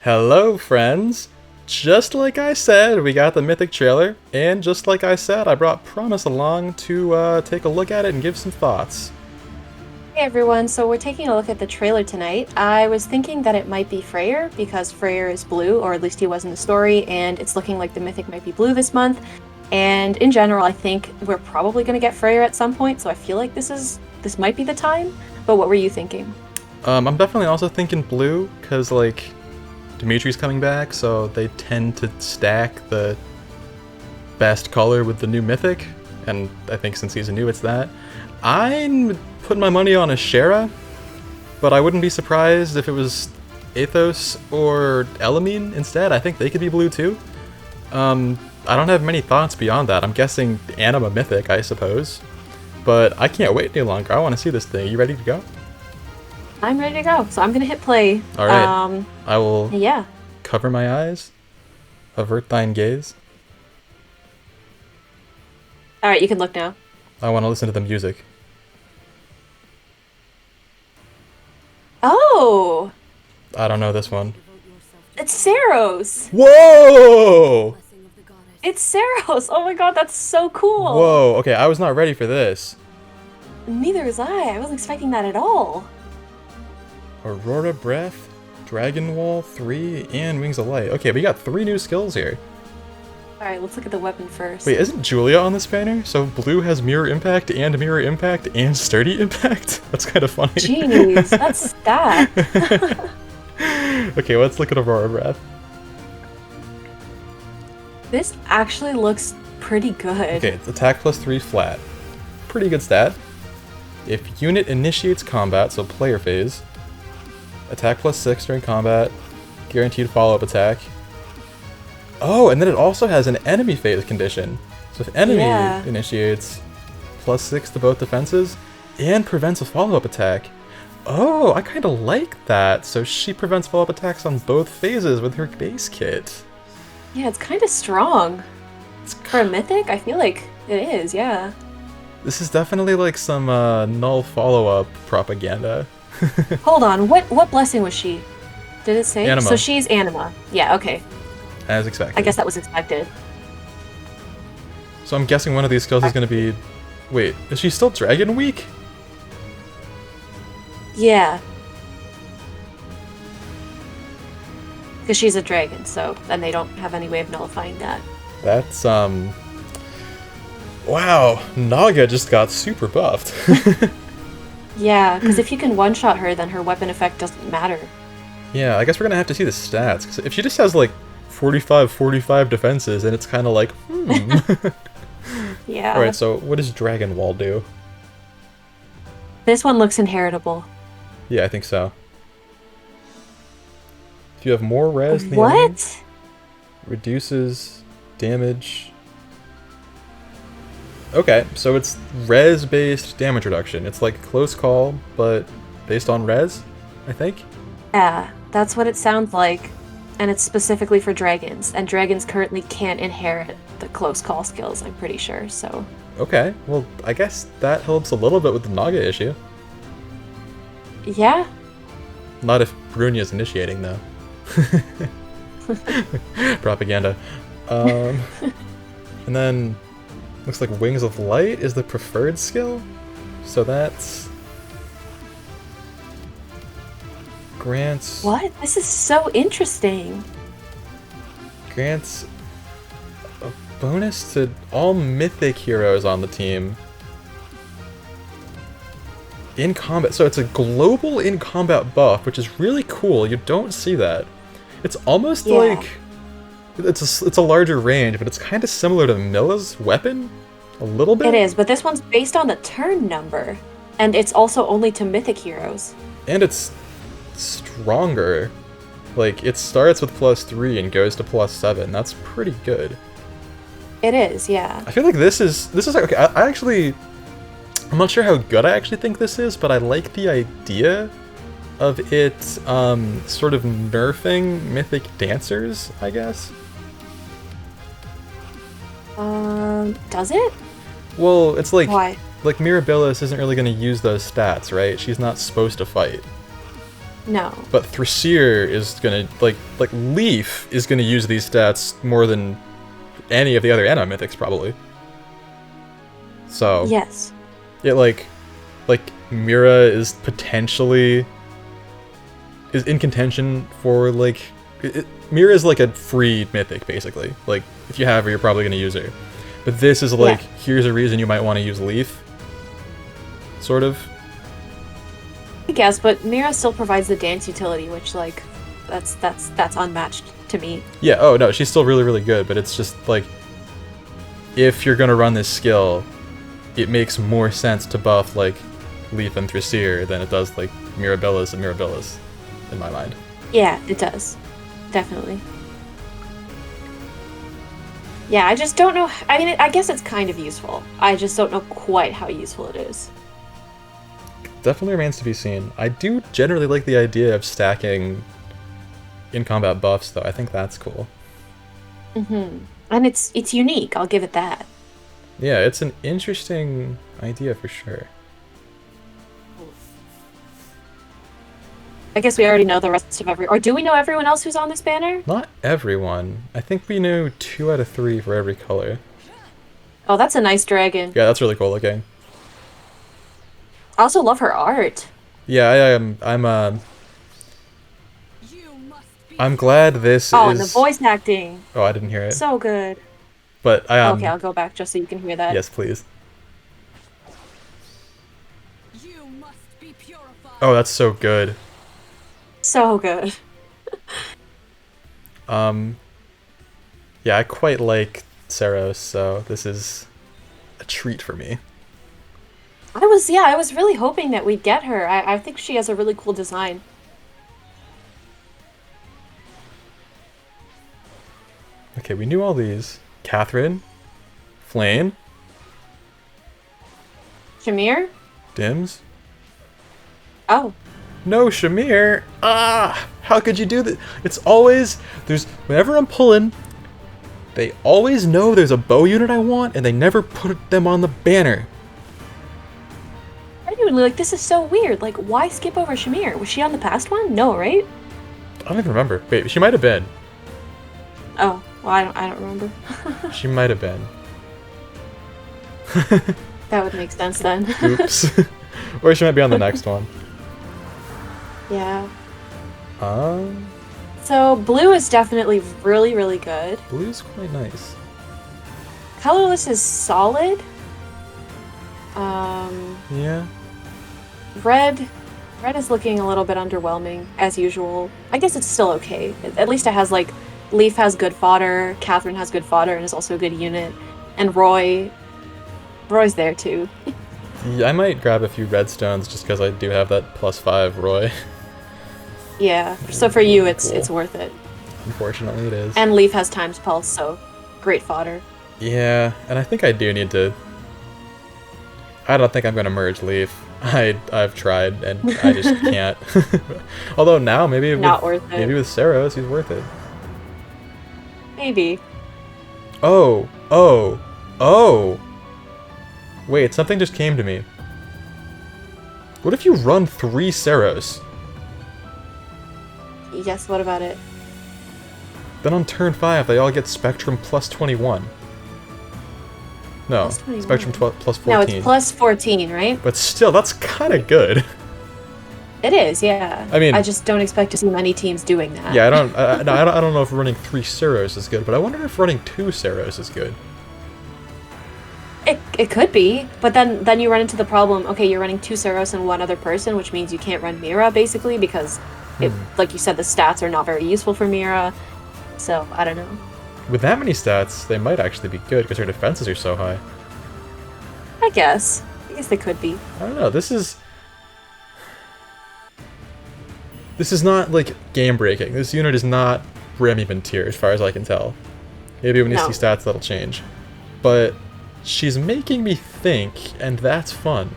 Hello, friends! Just like I said, we got the Mythic trailer, and just like I said, I brought Promise along to take a look at it and give some thoughts. Hey everyone, so we're taking a look at the trailer tonight. I was thinking that it might be Freyr, because Freyr is blue, or at least he was in the story, and it's looking like the Mythic might be blue this month. And in general, I think we're probably going to get Freyr at some point, so I feel like this might be the time. But what were you thinking? I'm definitely also thinking blue, because, like, Dimitri's coming back, so they tend to stack the best color with the new Mythic, and I think since he's new, it's that. I'm putting my money on a Shera, but I wouldn't be surprised if it was Athos or Elamine instead. I think they could be blue too. I don't have many thoughts beyond that. I'm guessing Anima Mythic, I suppose. But I can't wait any longer. I want to see this thing. You ready to go? I'm ready to go, so I'm going to hit play. Alright. I will Yeah. cover my eyes, avert thine gaze. Alright, you can look now. I want to listen to the music. Oh! I don't know this one. It's Seiros! Whoa! It's Seiros! Oh my god, that's so cool! Whoa, okay, I was not ready for this. Neither was I. I wasn't expecting that at all. Aurora Breath, Dragon Wall 3, and Wings of Light. Okay, we got 3 new skills here. Alright, let's look at the weapon first. Wait, isn't Julia on this banner? So blue has Mirror Impact and Sturdy Impact? That's kind of funny. Jeez, that's that. Okay, let's look at Aurora Breath. This actually looks pretty good. Okay, it's attack plus 3 flat. Pretty good stat. If unit initiates combat, so player phase, attack plus 6 during combat, guaranteed follow-up attack. Oh, and then it also has an enemy phase condition. So if enemy initiates, plus 6 to both defenses, and prevents a follow-up attack. Oh, I kind of like that. So she prevents follow-up attacks on both phases with her base kit. Yeah, it's kind of strong. For a Mythic, I feel like it is, yeah. This is definitely like some null follow-up propaganda. Hold on, what blessing was she? Did it say? Anima. So she's Anima. Yeah, okay. As expected. I guess that was expected. So I'm guessing one of these skills is going to be... Wait, is she still Dragon Weak? Yeah. Because she's a dragon, so then they don't have any way of nullifying that. That's, Wow, Naga just got super buffed. Yeah, because if you can one-shot her, then her weapon effect doesn't matter. Yeah, I guess we're going to have to see the stats, because if she just has, like, 45 defenses, and it's kind of like, Yeah. Alright, so what does Dragon Wall do? This one looks inheritable. Yeah, I think so. If you have more res than the enemy, What? reduces damage. Okay, so it's res-based damage reduction. It's like close call, but based on res, I think? Yeah, that's what it sounds like. And it's specifically for dragons, and dragons currently can't inherit the close call skills, I'm pretty sure, so... Okay, well, I guess that helps a little bit with the Naga issue. Yeah? Not if Brunya's initiating, though. Propaganda. And then, looks like Wings of Light is the preferred skill, so that's... Grants... What? This is so interesting. Grants a bonus to all Mythic heroes on the team in combat. So it's a global in combat buff, which is really cool. You don't see that. It's almost like it's a larger range, but it's kind of similar to Milla's weapon, a little bit. It is, but this one's based on the turn number, and it's also only to Mythic heroes. And it's stronger. Like, it starts with +3 and goes to +7. That's pretty good. It is, yeah. I feel like this is like, okay, I actually, I'm not sure how good I actually think this is, but I like the idea of it sort of nerfing Mythic dancers, I guess. Does it? Well, it's like, Why? like Mirabilis isn't really going to use those stats, right? She's not supposed to fight. No. But Thraseer is gonna like Leaf is gonna use these stats more than any of the other anima mythics probably. So Yes. it like Mira is potentially is in contention for like Mira is like a free mythic basically. Like if you have her, you're probably gonna use her. But this is like here's a reason you might want to use Leaf. Sort of. I guess, but Mira still provides the dance utility, which like that's unmatched to me. Yeah, oh no, she's still really, really good, but it's just like if you're gonna run this skill, it makes more sense to buff like Leaf and Thraseer than it does like Mirabilis and Mirabilis, in my mind. Yeah, it does. Definitely. Yeah, I just don't know. I mean, I guess it's kind of useful. I just don't know quite how useful it is. Definitely remains to be seen. I do generally like the idea of stacking in-combat buffs, though. I think that's cool. And it's unique, I'll give it that. Yeah, it's an interesting idea for sure. I guess we already know the rest of or do we know everyone else who's on this banner? Not everyone. I think we knew 2 out of 3 for every color. Oh, that's a nice dragon. Yeah, that's really cool looking. I also love her art. Yeah, I'm glad this is... Oh, and the voice acting. Oh, I didn't hear it. So good. But I Okay, I'll go back just so you can hear that. Yes, please. Oh, that's so good. So good. Yeah, I quite like Seiros, so this is a treat for me. I was really hoping that we'd get her. I think she has a really cool design. Okay, we knew all these. Catherine, Flame, Shamir? Dims. Oh. No, Shamir! Ah! How could you do that? It's always... Whenever I'm pulling, they always know there's a bow unit I want, and they never put them on the banner. Genuinely, like, this is so weird. Like, why skip over Shamir? Was she on the past one? No, right? I don't even remember. Wait, she might have been. Oh, well, I don't remember. She might have been. That would make sense then. Oops. Or she might be on the next one. Yeah. Um... So, blue is definitely really, really good. Blue's quite nice. Colorless is solid. Yeah. Red is looking a little bit underwhelming, as usual. I guess it's still okay. At least it has, like, Leaf has good fodder, Catherine has good fodder and is also a good unit, and Roy's there too. Yeah, I might grab a few redstones just because I do have that +5 Roy. Yeah, so for you Cool. it's worth it. Unfortunately it is. And Leaf has Time's Pulse, so great fodder. Yeah, and I think I do need to... I don't think I'm going to merge Leaf. I've tried, and I just can't. Although now, maybe with Seiros, he's worth it. Maybe. Oh! Wait, something just came to me. What if you run 3 Seiros? Yes, what about it? Then on turn 5, they all get Spectrum +21. No, Spectrum +14. No, it's +14, right? But still, that's kind of good. It is, yeah. I mean, I just don't expect to see many teams doing that. Yeah, I don't know if running 3 Seiros is good, but I wonder if running 2 Seiros is good. It could be, but then you run into the problem. Okay, you're running 2 Seiros and 1 other person, which means you can't run Mira basically because, like you said, the stats are not very useful for Mira. So I don't know. With that many stats, they might actually be good because their defenses are so high. I guess they could be. I don't know. This is not like game breaking. This unit is not Remy tier as far as I can tell. Maybe when you see stats that'll change, but she's making me think, and that's fun.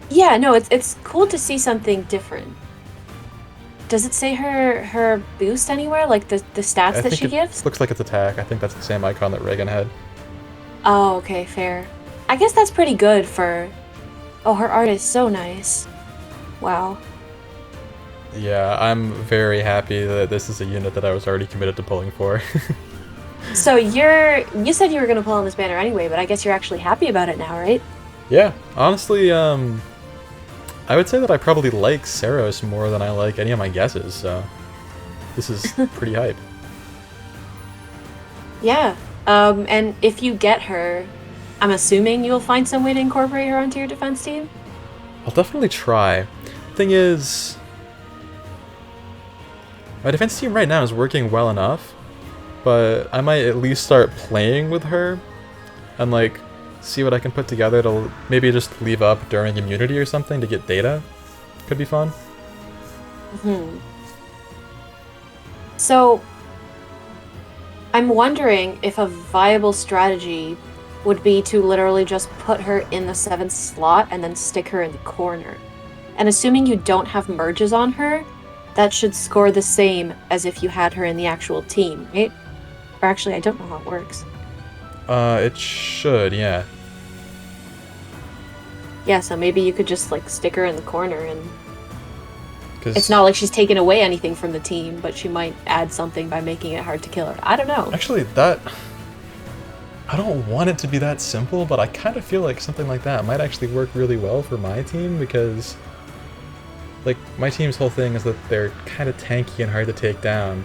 Yeah, no, it's cool to see something different. Does it say her boost anywhere? Like the stats that she gives? Looks like it's attack. I think that's the same icon that Reagan had. Oh, okay, fair. I guess that's pretty good for... Oh, her art is so nice. Wow. Yeah, I'm very happy that this is a unit that I was already committed to pulling for. So you said you were gonna pull on this banner anyway, but I guess you're actually happy about it now, right? Yeah, honestly, I would say that I probably like Seiros more than I like any of my guesses, so this is pretty hype. Yeah. And if you get her, I'm assuming you'll find some way to incorporate her onto your defense team? I'll definitely try. Thing is, my defense team right now is working well enough, but I might at least start playing with her and like see what I can put together to maybe just leave up during immunity or something to get data. Could be fun. Hmm. So, I'm wondering if a viable strategy would be to literally just put her in the 7th slot and then stick her in the corner. And assuming you don't have merges on her, that should score the same as if you had her in the actual team, right? Or actually, I don't know how it works. It should, yeah. Yeah, so maybe you could just like stick her in the corner, and 'Cause it's not like she's taking away anything from the team, but she might add something by making it hard to kill her. I don't know. actually, that I don't want it to be that simple, but I kind of feel like something like that might actually work really well for my team because, like, my team's whole thing is that they're kind of tanky and hard to take down,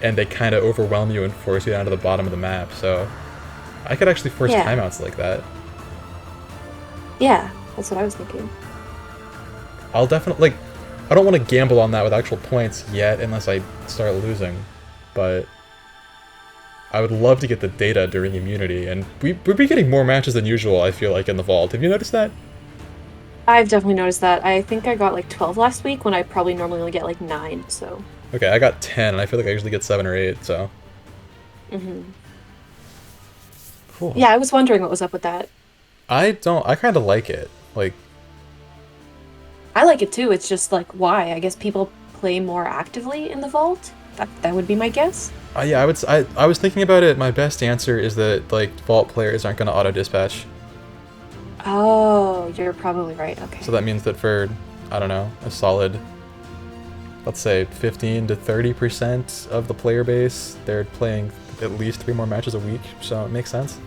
and they kind of overwhelm you and force you down to the bottom of the map. So I could actually force Yeah. timeouts like that. Yeah, that's what I was thinking. I'll definitely like. I don't want to gamble on that with actual points yet, unless I start losing, but I would love to get the data during immunity, and we'd be getting more matches than usual, I feel like, in the vault. Have you noticed that? I've definitely noticed that. I think I got like 12 last week when I probably normally only get like 9, so. Okay, I got 10, and I feel like I usually get 7 or 8, so. Cool. Yeah, I was wondering what was up with that. I kind of like it. Like, I like it too, it's just like, why? I guess people play more actively in the vault? That would be my guess. yeah, I was thinking about it. My best answer is that, like, vault players aren't going to auto-dispatch. Oh, you're probably right, okay. So that means that for, I don't know, a solid, let's say 15 to 30% of the player base, they're playing at least 3 more matches a week, so it makes sense.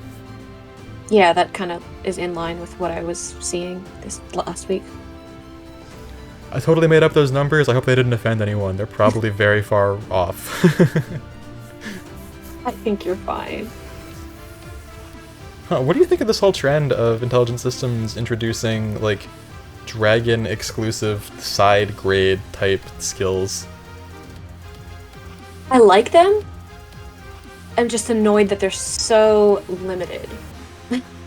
Yeah, that kind of is in line with what I was seeing this last week. I totally made up those numbers. I hope they didn't offend anyone. They're probably very far off. I think you're fine. Huh, what do you think of this whole trend of intelligent systems introducing, like, dragon-exclusive side grade type skills? I like them. I'm just annoyed that they're so limited.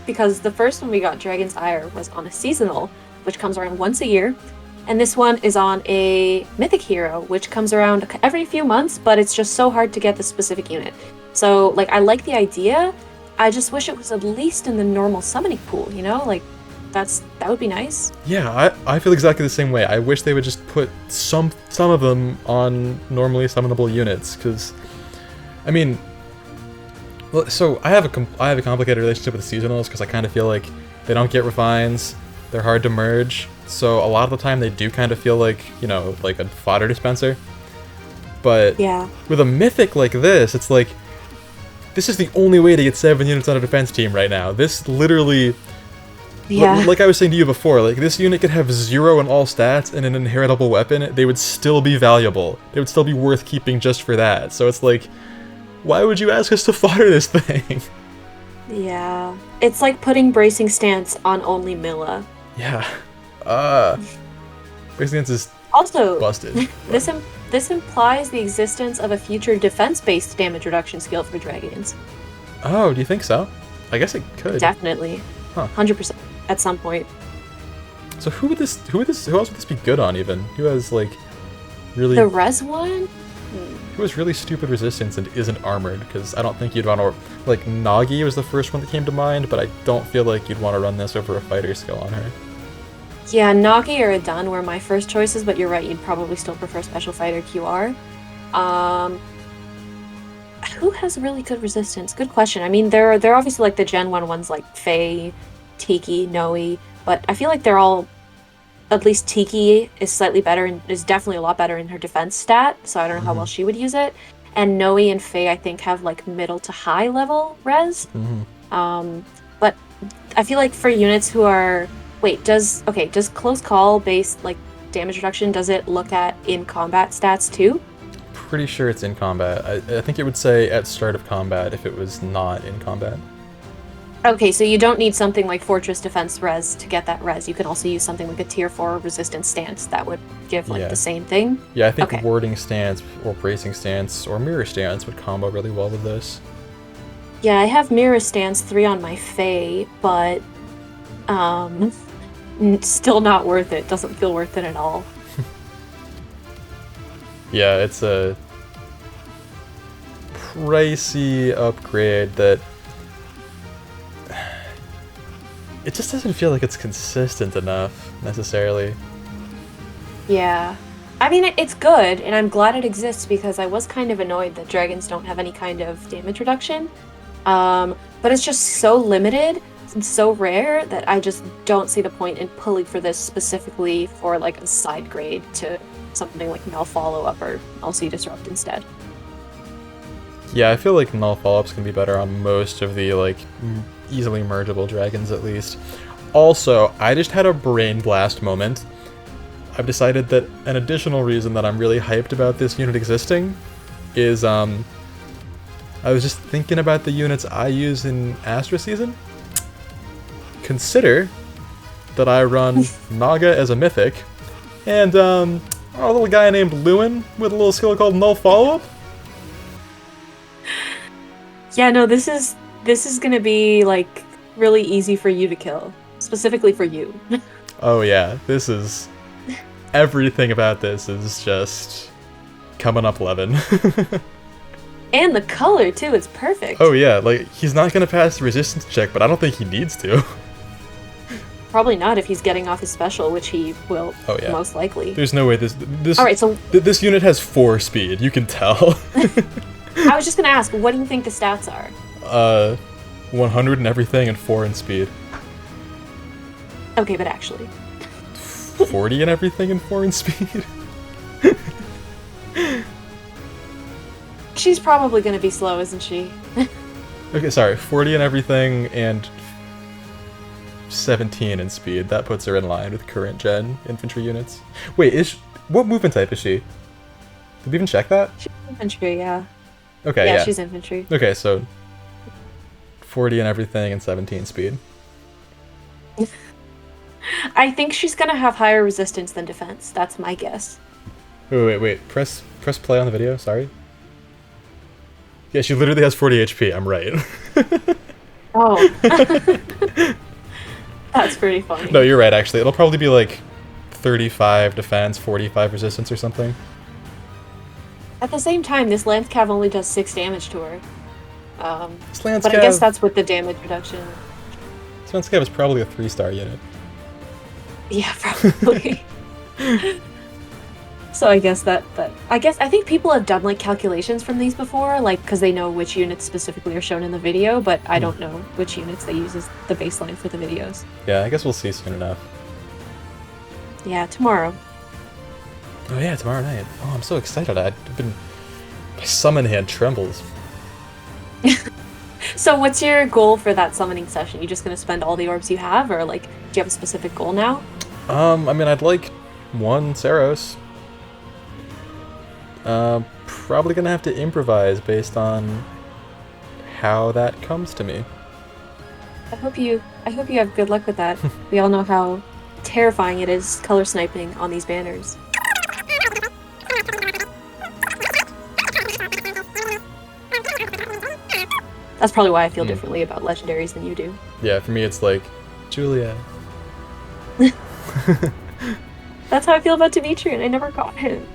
Because the first one we got, Dragon's Ire, was on a seasonal, which comes around once a year. And this one is on a Mythic hero, which comes around every few months, but it's just so hard to get the specific unit. So, like, I like the idea, I just wish it was at least in the normal summoning pool, you know? Like, that would be nice. Yeah, I feel exactly the same way. I wish they would just put some of them on normally summonable units, because, I mean, well, so I have a complicated relationship with the seasonals, because I kind of feel like they don't get refines, they're hard to merge, so a lot of the time they do kind of feel like, you know, like a fodder dispenser. But Yeah. with a mythic like this, it's like, this is the only way to get 7 units on a defense team right now. This literally, Yeah. like I was saying to you before, like, this unit could have 0 in all stats and an inheritable weapon, they would still be valuable. They would still be worth keeping just for that. So it's like, why would you ask us to fodder this thing? Yeah. It's like putting Bracing Stance on only Milla. Yeah. Resilience is Also, busted. this implies the existence of a future defense-based damage reduction skill for dragons. Oh, do you think so? I guess it could. Definitely. Huh. 100% at some point. So who else would this be good on even? Who has like really The res one? who has really stupid resistance and isn't armored? Because I don't think you'd want to, like, Nagi was the first one that came to mind, but I don't feel like you'd want to run this over a fighter skill on her. Yeah, Nagi or Adun were my first choices, but you're right, you'd probably still prefer Special Fighter QR. Who has really good resistance? Good question. I mean, they're obviously like the Gen 1 ones like Faye, Tiki, Noe, but I feel like they're all at least Tiki is slightly better and is definitely a lot better in her defense stat, so I don't know how well she would use it. And Noe and Faye, I think, have like middle to high level res. But I feel like for units who are does close call based like damage reduction, does it look at in combat stats too? Pretty sure it's in combat. I think it would say at start of combat if it was not in combat. Okay, so you don't need something like Fortress Defense res to get that res. You can also use something like a tier 4 resistance stance that would give like the same thing. Yeah, I think warding stance or bracing stance or mirror stance would combo really well with this. Yeah, I have mirror stance 3 on my Faye, but still not worth it. Doesn't feel worth it at all. Yeah, it's a pricey upgrade that it just doesn't feel like it's consistent enough, necessarily. Yeah. I mean, it's good, and I'm glad it exists because I was kind of annoyed that dragons don't have any kind of damage reduction. But it's just so limited and so rare that I just don't see the point in pulling for this specifically for like a side grade to something like Null Follow-Up or LC Disrupt instead. Yeah, I feel like Null Follow-Ups can be better on most of the like easily mergeable dragons at least. Also, I just had a brain blast moment. I've decided that an additional reason that I'm really hyped about this unit existing is I was just thinking about the units I use in Astra Season. Consider that I run Naga as a Mythic, and a little guy named Lewin with a little skill called Null Follow-Up. Yeah, no, this is gonna be like really easy for you to kill, specifically for you. Oh yeah, this is everything about this is just coming up 11. And the color too, it's perfect. Oh yeah, like he's not gonna pass the resistance check, but I don't think he needs to. Probably not if he's getting off his special, which he will most likely. There's no way this All right, so this unit has 4 speed, you can tell. I was just gonna ask, what do you think the stats are? 100 and everything and 4 in speed. Okay, but actually 40 and everything and 4 in speed? She's probably gonna be slow, isn't she? Okay, sorry, 40 and everything and 17 in speed. That puts her in line with current gen infantry units. Wait, what movement type is she? Did we even check that? She's infantry, yeah. Okay, yeah. She's infantry. Okay, so 40 and everything and 17 speed. I think she's gonna have higher resistance than defense. That's my guess. Wait. Press play on the video, sorry. Yeah, she literally has 40 HP, I'm right. Oh. That's pretty funny. No, you're right, actually. It'll probably be like 35 defense, 45 resistance or something. At the same time, this Lance Cav only does 6 damage to her. Lance but Cav, I guess that's with the damage reduction. This Lance Cav is probably a 3-star unit. Yeah, probably. So I guess I think people have done like calculations from these before, like because they know which units specifically are shown in the video, but I don't know which units they use as the baseline for the videos. Yeah, I guess we'll see soon enough. Yeah, tomorrow. Oh yeah, tomorrow night. Oh, I'm so excited. My summon hand trembles. So what's your goal for that summoning session? You just gonna spend all the orbs you have, or like do you have a specific goal now? I mean, I'd like 1 Seiros. Probably gonna have to improvise based on how that comes to me. I hope you have good luck with that. We all know how terrifying it is color sniping on these banners. That's probably why I feel differently about legendaries than you do. Yeah, for me it's like, Julia. That's how I feel about Dimitri, and I never got him.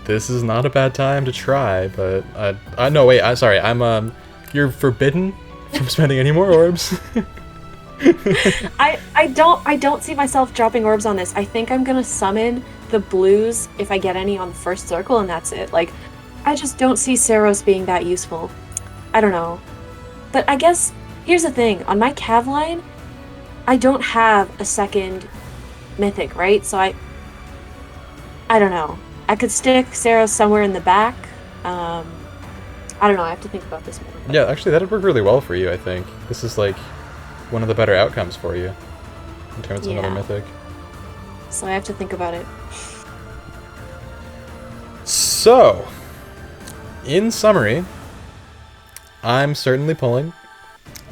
This is not a bad time to try, but sorry, you're forbidden from spending any more orbs. I don't see myself dropping orbs on this. I think I'm gonna summon the blues if I get any on the first circle, and that's it. Like, I just don't see Seiros being that useful. I don't know. But I guess, here's the thing. On my Cav line, I don't have a second Mythic, right? So I don't know. I could stick Seiros somewhere in the back. I don't know. I have to think about this more. Yeah, actually, that'd work really well for you, I think. This is, like, one of the better outcomes for you in terms of another Mythic. So I have to think about it. So, in summary, I'm certainly pulling.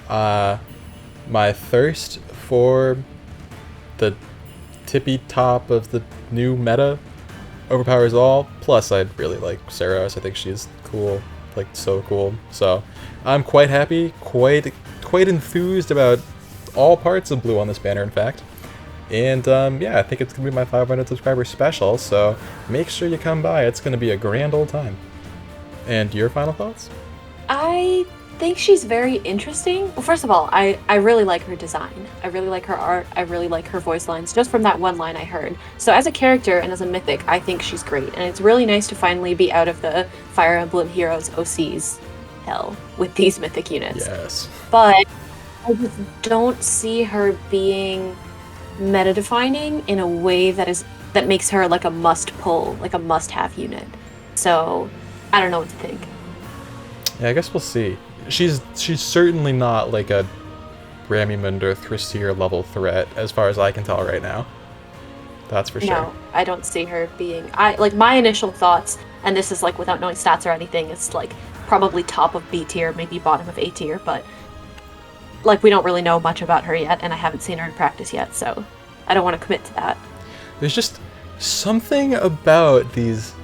My thirst for the tippy top of the new meta overpowers all. Plus, I really like Seiros. I think she's cool, like so cool. So, I'm quite happy, quite enthused about all parts of blue on this banner. In fact, and yeah, I think it's gonna be my 500 subscriber special. So make sure you come by. It's gonna be a grand old time. And your final thoughts? I think she's very interesting. Well, first of all, I really like her design. I really like her art. I really like her voice lines, just from that one line I heard. So as a character and as a Mythic, I think she's great. And it's really nice to finally be out of the Fire Emblem Heroes OCs hell with these Mythic units. Yes. But I just don't see her being meta-defining in a way that makes her like a must-pull, like a must-have unit. So I don't know what to think. Yeah, I guess we'll see. She's certainly not like a Ramimund or Thracier level threat as far as I can tell right now. That's for sure. No, I don't see her being. Like my initial thoughts, and this is like without knowing stats or anything, it's like probably top of B tier, maybe bottom of A tier, but like we don't really know much about her yet, and I haven't seen her in practice yet, so I don't want to commit to that. There's just something about these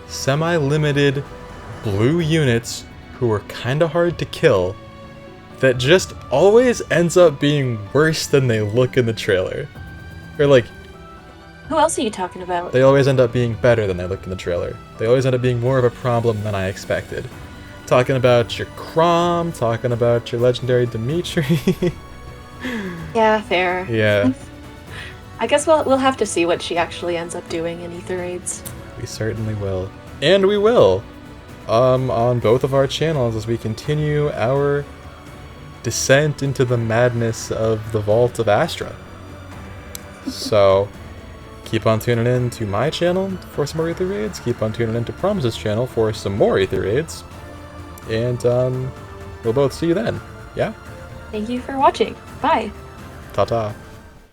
semi-limited blue units who are kind of hard to kill that just always ends up being worse than they look in the trailer. Or like, who else are you talking about? They always end up being better than they look in the trailer. They always end up being more of a problem than I expected. Talking about your Crom, talking about your legendary Dimitri. Yeah, fair. Yeah. I guess we'll have to see what she actually ends up doing in Ether Raids. We certainly will. And we will! On both of our channels as we continue our descent into the madness of the Vault of Astra. So, keep on tuning in to my channel for some more Ether Raids, keep on tuning in to Promise's channel for some more Ether Raids, and we'll both see you then, yeah? Thank you for watching. Bye. Ta-ta.